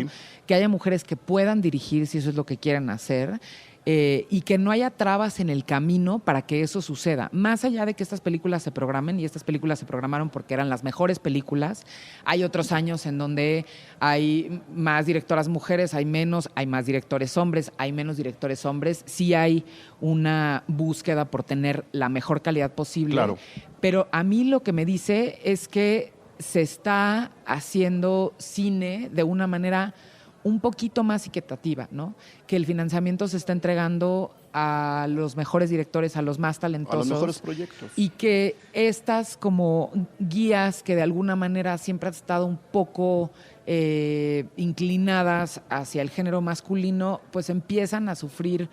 que haya mujeres que puedan dirigir si eso es lo que quieren hacer, y que no haya trabas en el camino para que eso suceda. Más allá de que estas películas se programen, y estas películas se programaron porque eran las mejores películas, hay otros años en donde hay más directoras mujeres, hay más directores hombres, hay menos directores hombres, sí hay una búsqueda por tener la mejor calidad posible. Claro. Pero a mí lo que me dice es que se está haciendo cine de una manera un poquito más equitativa, ¿no? Que el financiamiento se está entregando a los mejores directores, a los más talentosos. A los mejores proyectos. Y que estas como guías que de alguna manera siempre han estado un poco inclinadas hacia el género masculino, pues empiezan a sufrir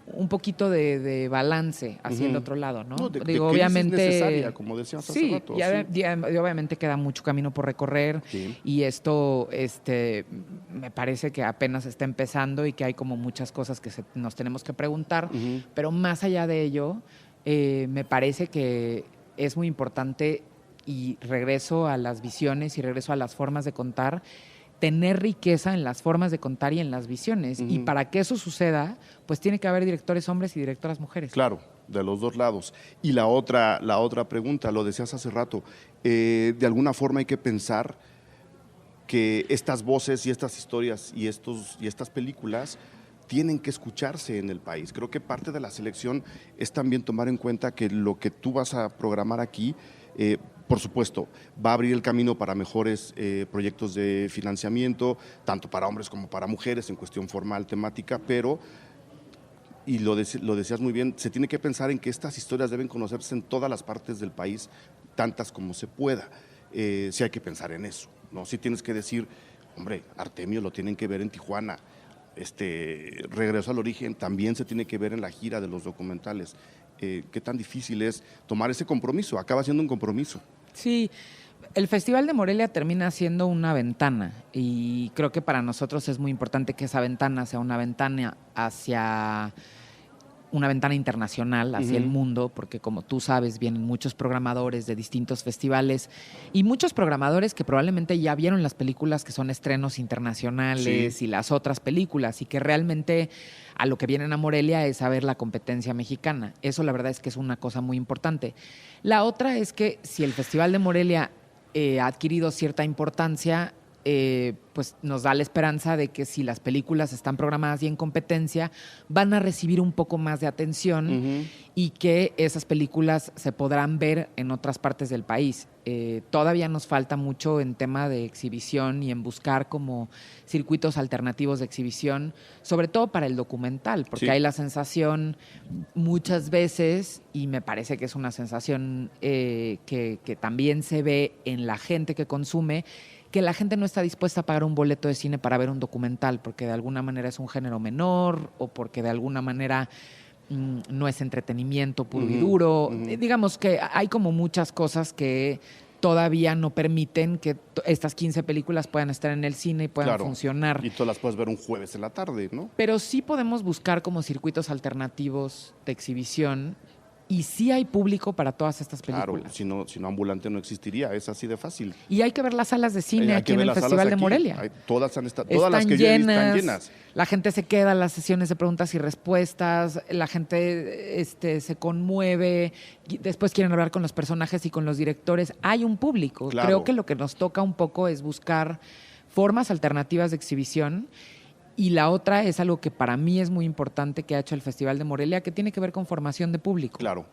un poquito de balance hacia el otro lado, ¿no? Digo, obviamente es necesaria, como decíamos hace rato. Y obviamente queda mucho camino por recorrer, y esto me parece que apenas está empezando y que hay como muchas cosas que nos tenemos que preguntar, pero más allá de ello, me parece que es muy importante y regreso a las visiones y regreso a las formas de contar, tener riqueza en las formas de contar y en las visiones. Y para que eso suceda, pues tiene que haber directores hombres y directoras mujeres. Claro, de los dos lados. Y la otra pregunta, lo decías hace rato, de alguna forma hay que pensar que estas voces y estas historias y estas películas tienen que escucharse en el país. Creo que parte de la selección es también tomar en cuenta que lo que tú vas a programar aquí, por supuesto, va a abrir el camino para mejores proyectos de financiamiento, tanto para hombres como para mujeres, en cuestión formal, temática, pero, y lo decías muy bien, se tiene que pensar en que estas historias deben conocerse en todas las partes del país, tantas como se pueda. Sí hay que pensar en eso, ¿no? Sí tienes que decir, hombre, Artemio lo tienen que ver en Tijuana, Regreso al Origen también se tiene que ver en la gira de los documentales. Qué tan difícil es tomar ese compromiso, acaba siendo un compromiso. Sí, el Festival de Morelia termina siendo una ventana y creo que para nosotros es muy importante que esa ventana sea una ventana hacia una ventana internacional hacia el mundo, porque como tú sabes, vienen muchos programadores de distintos festivales y muchos programadores que probablemente ya vieron las películas que son estrenos internacionales y las otras películas, y que realmente a lo que vienen a Morelia es a ver la competencia mexicana. Eso la verdad es que es una cosa muy importante. La otra es que si el Festival de Morelia ha adquirido cierta importancia, pues nos da la esperanza de que si las películas están programadas y en competencia, van a recibir un poco más de atención y que esas películas se podrán ver en otras partes del país. Todavía nos falta mucho en tema de exhibición y en buscar como circuitos alternativos de exhibición, sobre todo para el documental, porque hay la sensación muchas veces, y me parece que es una sensación que también se ve en la gente que consume, que la gente no está dispuesta a pagar un boleto de cine para ver un documental, porque de alguna manera es un género menor o porque de alguna manera no es entretenimiento puro y duro. Digamos que hay como muchas cosas que todavía no permiten que estas 15 películas puedan estar en el cine y puedan funcionar. Y todas las puedes ver un jueves en la tarde, ¿no? Pero sí podemos buscar como circuitos alternativos de exhibición. Y sí hay público para todas estas películas. Claro, si no Ambulante no existiría, es así de fácil. Y hay que ver las salas de cine aquí en el Festival de Morelia. Todas las que yo he visto están llenas. La gente se queda en las sesiones de preguntas y respuestas, la gente se conmueve, después quieren hablar con los personajes y con los directores. Hay un público. Claro. Creo que lo que nos toca un poco es buscar formas alternativas de exhibición. Y la otra es algo que para mí es muy importante que ha hecho el Festival de Morelia, que tiene que ver con formación de público. Claro,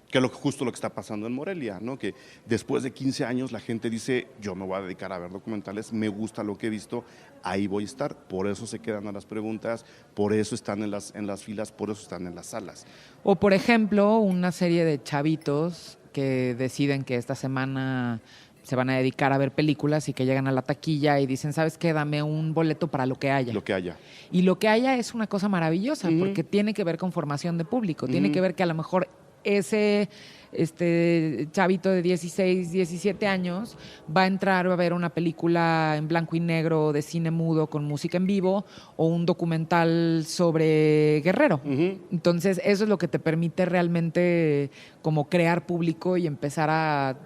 que es justo lo que está pasando en Morelia, ¿no? Que después de 15 años la gente dice, yo me voy a dedicar a ver documentales, me gusta lo que he visto, ahí voy a estar. Por eso se quedan a las preguntas, por eso están en las filas, por eso están en las salas. O por ejemplo, una serie de chavitos que deciden que esta semana se van a dedicar a ver películas y que llegan a la taquilla y dicen, ¿sabes qué? Dame un boleto para lo que haya. Lo que haya. Y lo que haya es una cosa maravillosa, porque tiene que ver con formación de público, tiene que ver que a lo mejor ese chavito de 16, 17 años va a entrar a ver una película en blanco y negro de cine mudo con música en vivo o un documental sobre Guerrero. Entonces, eso es lo que te permite realmente como crear público y empezar a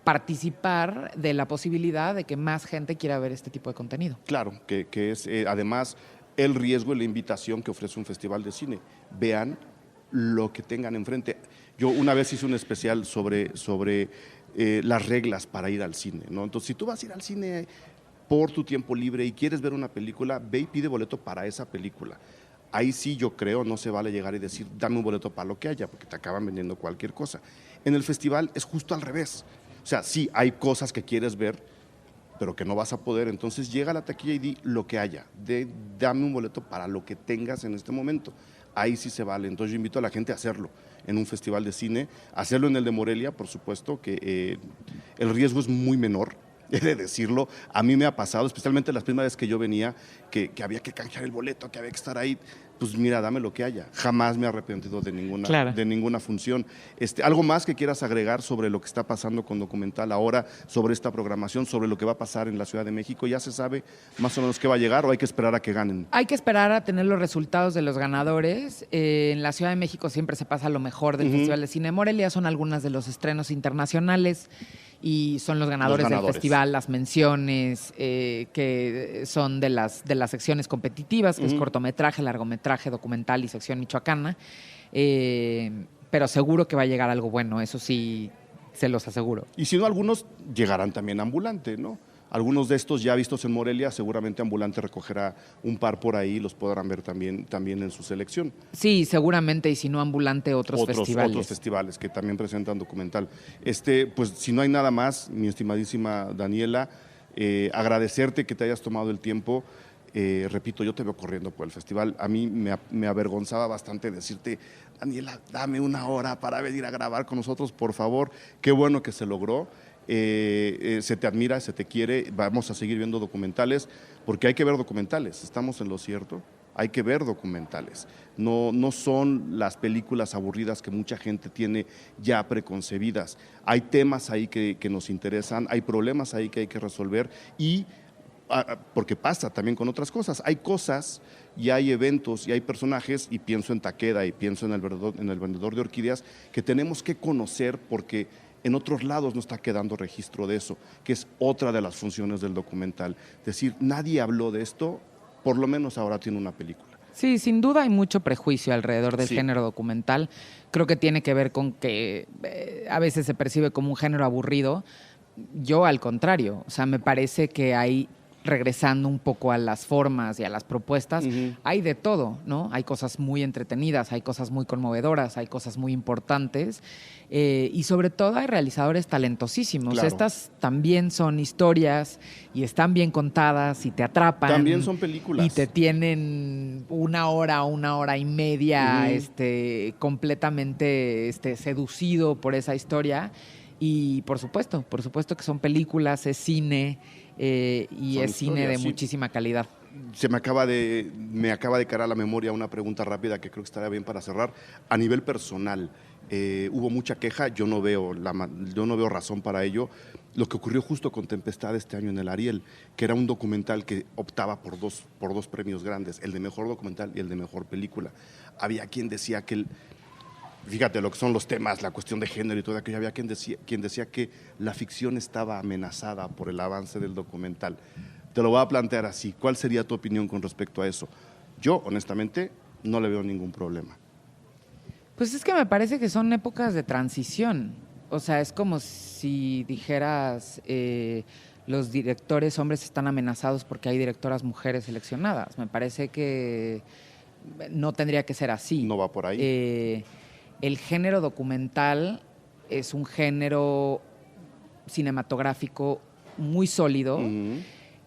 participar de la posibilidad de que más gente quiera ver este tipo de contenido. Claro, que es además el riesgo y la invitación que ofrece un festival de cine. Vean lo que tengan enfrente. Yo una vez hice un especial sobre las reglas para ir al cine, ¿no? Entonces, si tú vas a ir al cine por tu tiempo libre y quieres ver una película, ve y pide boleto para esa película. Ahí sí yo creo no se vale llegar y decir, dame un boleto para lo que haya, porque te acaban vendiendo cualquier cosa. En el festival es justo al revés. O sea, sí, hay cosas que quieres ver, pero que no vas a poder. Entonces llega a la taquilla y di lo que haya. Dame un boleto para lo que tengas en este momento. Ahí sí se vale. Entonces yo invito a la gente a hacerlo en un festival de cine, hacerlo en el de Morelia, por supuesto, que el riesgo es muy menor. He de decirlo, a mí me ha pasado, especialmente las primeras veces que yo venía, que había que canjear el boleto, que había que estar ahí. pues mira, dame lo que haya. Jamás me he arrepentido de Claro. ninguna función. ¿Algo más que quieras agregar sobre lo que está pasando con Documental ahora, sobre esta programación, sobre lo que va a pasar en la Ciudad de México? ¿Ya se sabe más o menos qué va a llegar o hay que esperar a que ganen? Hay que esperar a tener los resultados de los ganadores. En la Ciudad de México siempre se pasa lo mejor del Festival de Cine de Morelia. Son algunas de los estrenos internacionales y son los ganadores del festival, las menciones que son de las secciones competitivas, que es cortometraje, largometraje, documental y sección michoacana. Pero seguro que va a llegar algo bueno, eso sí, se los aseguro. Y si no, algunos llegarán también a Ambulante, ¿no? Algunos de estos ya vistos en Morelia, seguramente Ambulante recogerá un par por ahí, los podrán ver también en su selección. Sí, seguramente, y si no Ambulante, otros festivales. Otros festivales que también presentan Documental. Pues si no hay nada más, mi estimadísima Daniela, agradecerte que te hayas tomado el tiempo. Repito, yo te veo corriendo por el festival. A mí me avergonzaba bastante decirte, Daniela, dame una hora para venir a grabar con nosotros, por favor. Qué bueno que se logró. Se te admira, se te quiere. Vamos a seguir viendo documentales, porque hay que ver documentales. Estamos en lo cierto. Hay que ver documentales. No son las películas aburridas que mucha gente tiene ya preconcebidas. Hay temas ahí que nos interesan, hay problemas ahí que hay que resolver y porque pasa también con otras cosas. Hay cosas y hay eventos y hay personajes, y pienso en Takeda y pienso en el vendedor de orquídeas, que tenemos que conocer porque en otros lados no está quedando registro de eso, que es otra de las funciones del documental. Es decir, nadie habló de esto, por lo menos ahora tiene una película. Sí, sin duda hay mucho prejuicio alrededor del Sí. género documental. Creo que tiene que ver con que a veces se percibe como un género aburrido. Yo al contrario, o sea, me parece que hay, regresando un poco a las formas y a las propuestas, hay de todo, ¿no? Hay cosas muy entretenidas, hay cosas muy conmovedoras, hay cosas muy importantes y sobre todo hay realizadores talentosísimos. Claro. Estas también son historias y están bien contadas y te atrapan. También son películas. Y te tienen una hora y media completamente seducido por esa historia. Y por supuesto que son películas, es cine y Son es cine de historias, sí. muchísima calidad. Me acaba de caer a la memoria una pregunta rápida que creo que estaría bien para cerrar. A nivel personal, hubo mucha queja, yo no veo razón para ello. Lo que ocurrió justo con Tempestad este año en el Ariel, que era un documental que optaba por dos premios grandes, el de mejor documental y el de mejor película. Había quien decía que fíjate lo que son los temas, la cuestión de género y todo aquello, había quien decía que la ficción estaba amenazada por el avance del documental. Te lo voy a plantear así, ¿cuál sería tu opinión con respecto a eso? Yo, honestamente, no le veo ningún problema. Pues es que me parece que son épocas de transición. O sea, es como si dijeras los directores hombres están amenazados porque hay directoras mujeres seleccionadas. Me parece que no tendría que ser así. No va por ahí. El género documental es un género cinematográfico muy sólido.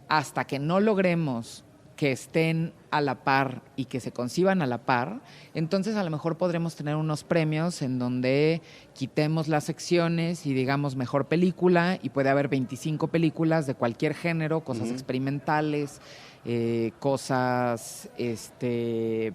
Hasta que no logremos que estén a la par y que se conciban a la par, entonces a lo mejor podremos tener unos premios en donde quitemos las secciones y digamos mejor película, y puede haber 25 películas de cualquier género, cosas experimentales, cosas de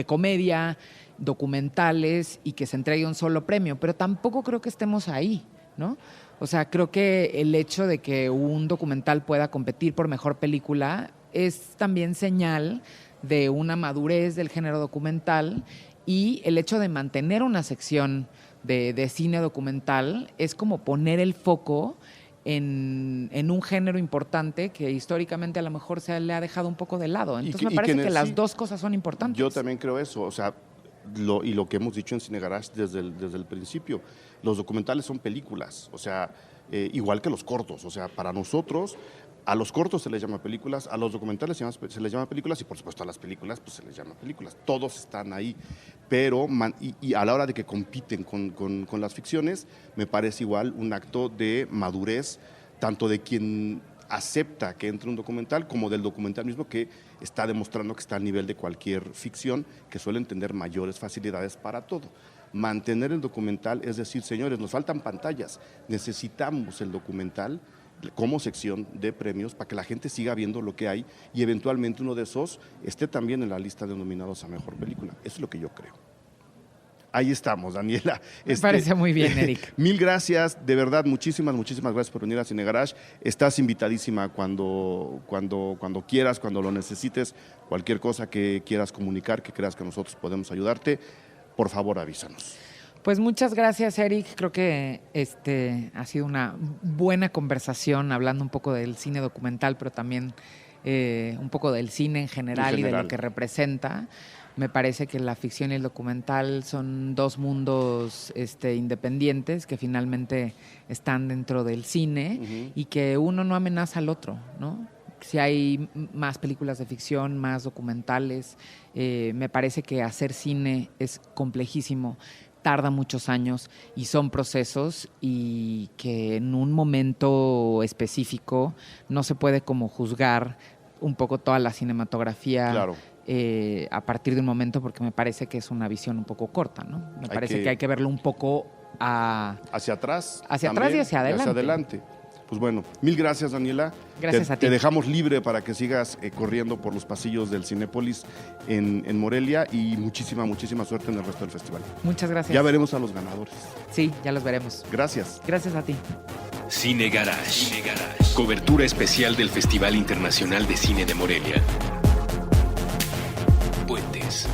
comedia, documentales, y que se entregue un solo premio, pero tampoco creo que estemos ahí, ¿no? O sea, creo que el hecho de que un documental pueda competir por mejor película es también señal de una madurez del género documental, y el hecho de mantener una sección de cine documental es como poner el foco en un género importante que históricamente a lo mejor se le ha dejado un poco de lado. Entonces me parece que las dos cosas son importantes. Yo también creo eso, o sea, lo que hemos dicho en Cine Garage desde el principio, los documentales son películas, o sea, igual que los cortos, o sea, para nosotros a los cortos se les llama películas, a los documentales se les llama películas, y por supuesto a las películas pues se les llama películas, todos están ahí, pero y a la hora de que compiten con las ficciones, me parece igual un acto de madurez, tanto de quien acepta que entre un documental como del documental mismo, que está demostrando que está al nivel de cualquier ficción, que suelen tener mayores facilidades para todo. Mantener el documental, es decir, señores, nos faltan pantallas, necesitamos el documental, como sección de premios para que la gente siga viendo lo que hay y eventualmente uno de esos esté también en la lista de nominados a Mejor Película. Eso es lo que yo creo. Ahí estamos, Daniela. Me parece muy bien, Eric. Mil gracias, de verdad, muchísimas gracias por venir a Cine Garage. Estás invitadísima cuando quieras, cuando lo necesites, cualquier cosa que quieras comunicar, que creas que nosotros podemos ayudarte, por favor avísanos. Pues muchas gracias, Eric. Creo que ha sido una buena conversación, hablando un poco del cine documental, pero también un poco del cine en general y de lo que representa. Me parece que la ficción y el documental son dos mundos independientes que finalmente están dentro del cine y que uno no amenaza al otro, ¿no? Si hay más películas de ficción, más documentales, me parece que hacer cine es complejísimo, tarda muchos años y son procesos y que en un momento específico no se puede como juzgar un poco toda la cinematografía. Claro. A partir de un momento, porque me parece que es una visión un poco corta, ¿no? Me parece que hay que verlo un poco hacia atrás. Hacia atrás y hacia adelante. Pues bueno, mil gracias, Daniela. Gracias a ti. Te dejamos libre para que sigas corriendo por los pasillos del Cinépolis en Morelia y muchísima suerte en el resto del festival. Muchas gracias. Ya veremos a los ganadores. Sí, ya los veremos. Gracias. Gracias a ti. Cine Garage. Cobertura especial del Festival Internacional de Cine de Morelia. Puentes.